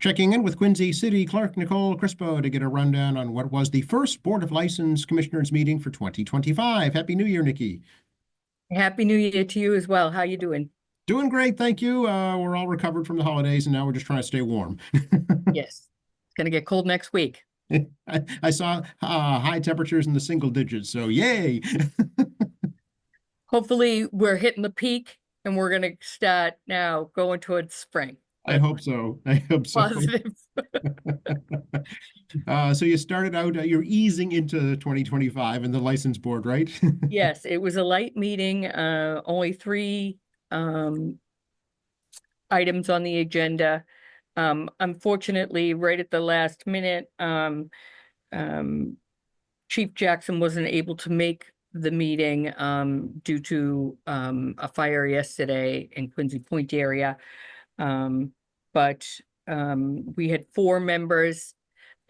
Checking in with Quincy City Clerk Nicole Crispo to get a rundown on what was the first Board of License Commissioners meeting for 2025. Happy New Year, Nikki. Happy New Year to you as well. How you doing? Doing great, thank you. We're all recovered from the holidays, and now we're just trying to stay warm. Yes. It's gonna get cold next week. I saw high temperatures in the single digits, so yay! Hopefully we're hitting the peak and we're gonna start now going towards spring. I That's hope so. I hope so. positive. So you started out, you're easing into 2025 in the license board, right? Yes, it was a light meeting, only three items on the agenda. Unfortunately, right at the last minute, Chief Jackson wasn't able to make the meeting due to a fire yesterday in Quincy Point area. But we had 4 members,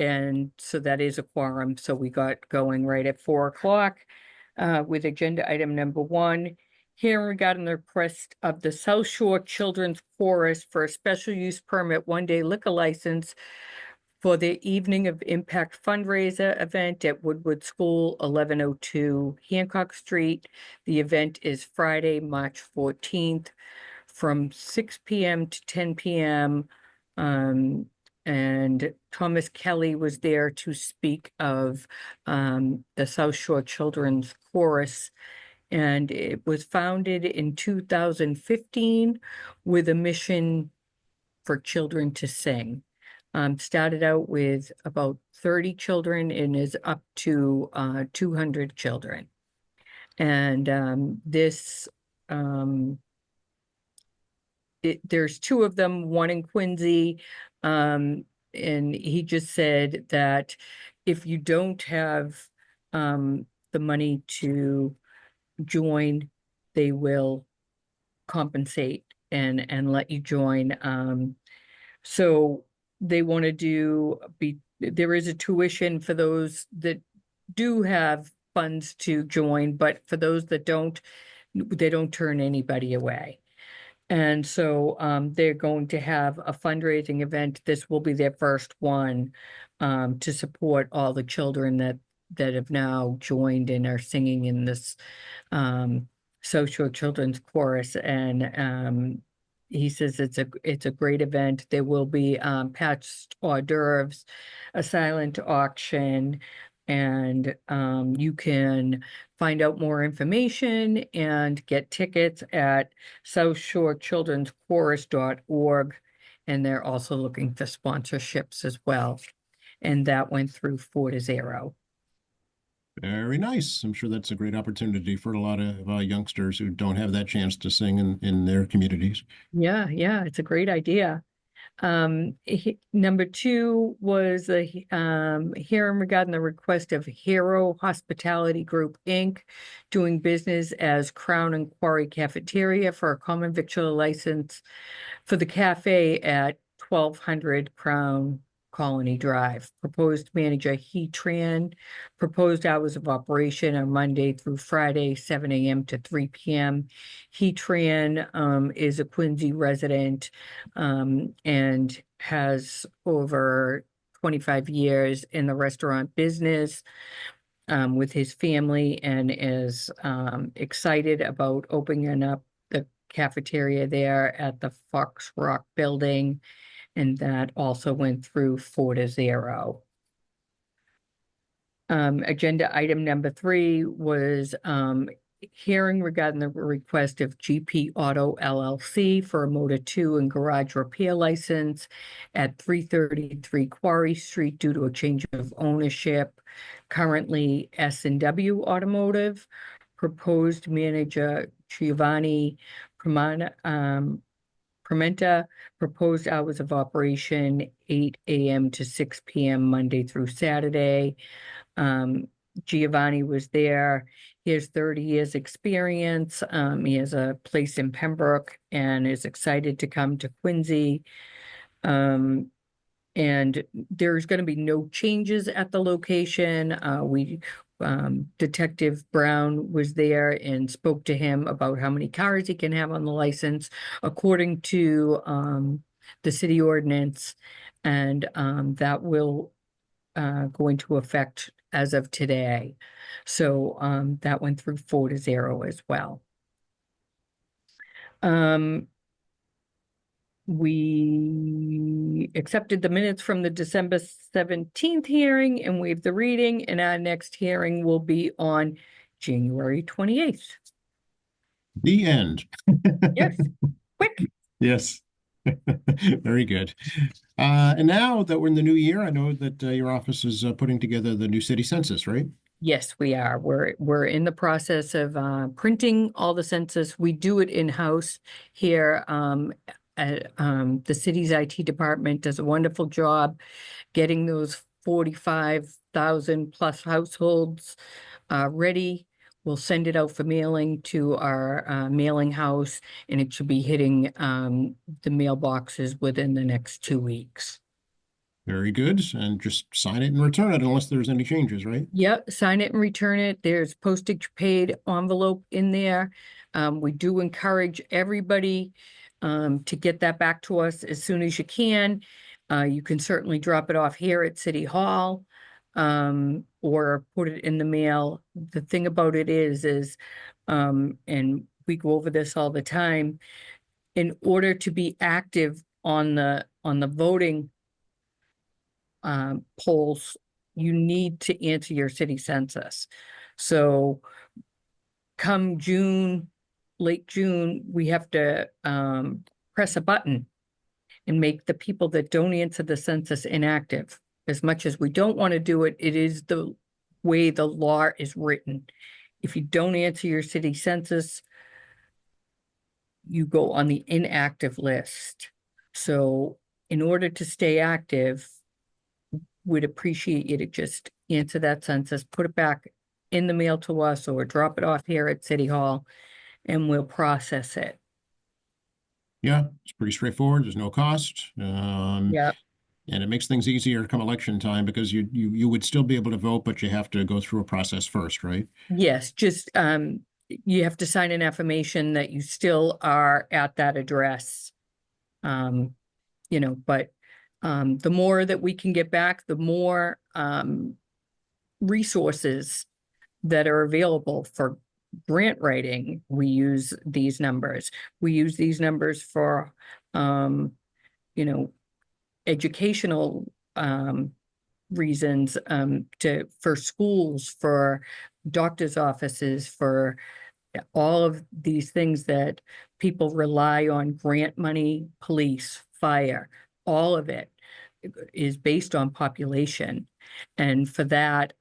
and so that is a quorum. So we got going right at 4 o'clock with agenda item number 1. Hearing regarding the request of the South Shore Children's Chorus for a special use permit 1-day liquor license for the Evening of Impact fundraiser event at Woodward School, 1102 Hancock Street. The event is Friday, March 14th from 6 p.m. to 10 p.m. And Thomas Kelly was there to speak of the South Shore Children's Chorus. And it was founded in 2015 with a mission for children to sing. Started out with about 30 children and is up to 200 children. And there's 2 of them, one in Quincy, and he just said that if you don't have the money to join, they will compensate and let you join. So they want to there is a tuition for those that do have funds to join, but for those that don't, they don't turn anybody away. And so they're going to have a fundraising event. This will be their first one to support all the children that have now joined and are singing in this South Shore Children's Chorus. And he says it's a great event. There will be patched hors d'oeuvres, a silent auction, and you can find out more information and get tickets at southshorechildrenschorus.org. And they're also looking for sponsorships as well. And that went through 4-0. Very nice. I'm sure that's a great opportunity for a lot of youngsters who don't have that chance to sing in their communities. Yeah, it's a great idea. Number 2 was a hearing regarding the request of Hero Hospitality Group, Inc., doing business as Crown and Quarry Cafeteria for a common victual license for the cafe at 1200 Crown Colony Drive. Proposed manager He Tran. Proposed hours of operation are Monday through Friday, 7 a.m. to 3 p.m. He Tran is a Quincy resident and has over 25 years in the restaurant business with his family, and is excited about opening up the cafeteria there at the Fox Rock building. And that also went through 4-0. Agenda item number 3 was hearing regarding the request of GP Auto LLC for a Motor 2 and garage repair license at 333 Quarry Street due to a change of ownership. Currently S&W Automotive. Proposed manager Giovanni Prementa. Proposed hours of operation 8 a.m. to 6 p.m. Monday through Saturday. Giovanni was there. He has 30 years experience. He has a place in Pembroke and is excited to come to Quincy. And there's going to be no changes at the location. Detective Brown was there and spoke to him about how many cars he can have on the license. According to the city ordinance, and that will go into effect as of today. So that went through 4-0 as well. We accepted the minutes from the December 17th hearing and waived the reading, and our next hearing will be on January 28th. The end. Yes, quick. Yes. Very good. And now that we're in the new year, I know that your office is putting together the new city census, right? Yes, we are. We're in the process of printing all the census. We do it in-house here. The city's IT department does a wonderful job getting those 45,000 plus households ready. We'll send it out for mailing to our mailing house, and it should be hitting the mailboxes within the next 2 weeks. Very good. And just sign it and return it unless there's any changes, right? Yep, sign it and return it. There's postage paid envelope in there. We do encourage everybody to get that back to us as soon as you can. You can certainly drop it off here at City Hall or put it in the mail. The thing about it is, and we go over this all the time, in order to be active on the voting polls, you need to answer your city census. So come June, late June, we have to press a button and make the people that don't answer the census inactive. As much as we don't want to do it, it is the way the law is written. If you don't answer your city census, you go on the inactive list. So in order to stay active, we'd appreciate you to just answer that census, put it back in the mail to us, or drop it off here at City Hall, and we'll process it. Yeah, it's pretty straightforward. There's no cost. Yeah. And it makes things easier come election time because you would still be able to vote, but you have to go through a process first, right? Yes, just you have to sign an affirmation that you still are at that address. But the more that we can get back, the more resources that are available for grant writing. We use these numbers. We use these numbers for educational reasons, for schools, for doctors' offices, for all of these things that people rely on: grant money, police, fire. All of it is based on population. And for that,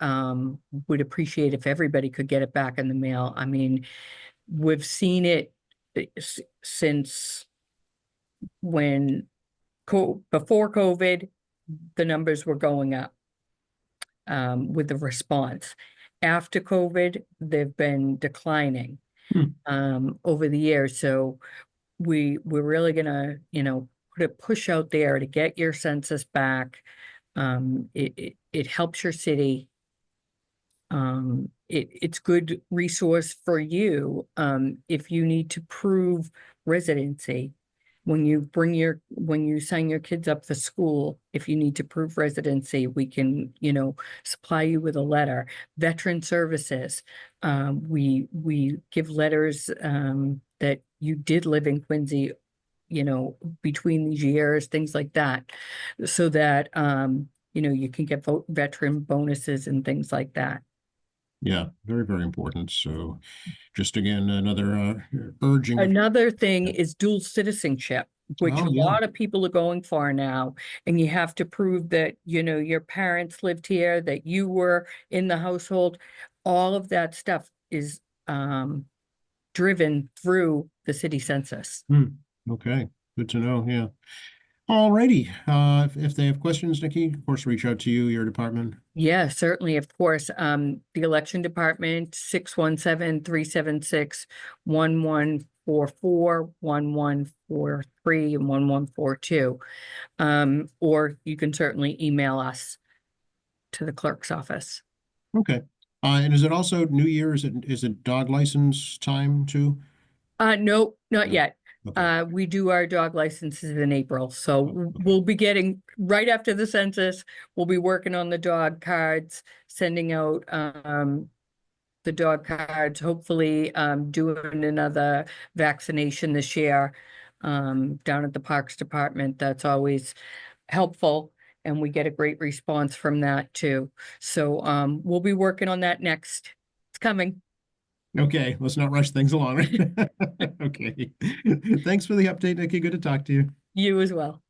would appreciate if everybody could get it back in the mail. I mean, we've seen it since before COVID, the numbers were going up with the response. After COVID, they've been declining over the years. So we're really gonna, put a push out there to get your census back. It helps your city. It's good resource for you if you need to prove residency. When you sign your kids up for school, if you need to prove residency, we can, supply you with a letter. Veteran services, we give letters that you did live in Quincy, between these years, things like that, so that you can get veteran bonuses and things like that. Yeah, very, very important. So just again, another urging. Another thing is dual citizenship, which Oh, a yeah. lot of people are going for now. And you have to prove that, your parents lived here, that you were in the household. All of that stuff is driven through the city census. Okay, good to know. Yeah. All righty. If they have questions, Nikki, of course, reach out to you, your department. Yeah, certainly, of course. The election department, 617-376-1144, 1143, and 1142. Or you can certainly email us to the clerk's office. Okay. And is it also New Year? Is it dog license time too? No, not No. yet. Okay. We do our dog licenses in April, so we'll be getting, right after the census, we'll be working on the dog cards, sending out, the dog cards, hopefully, doing another vaccination this year, down at the Parks Department. That's always helpful, and we get a great response from that too. So, we'll be working on that next. It's coming. Okay, let's not rush things along. Okay. Thanks for the update, Nikki. Good to talk to you. You as well.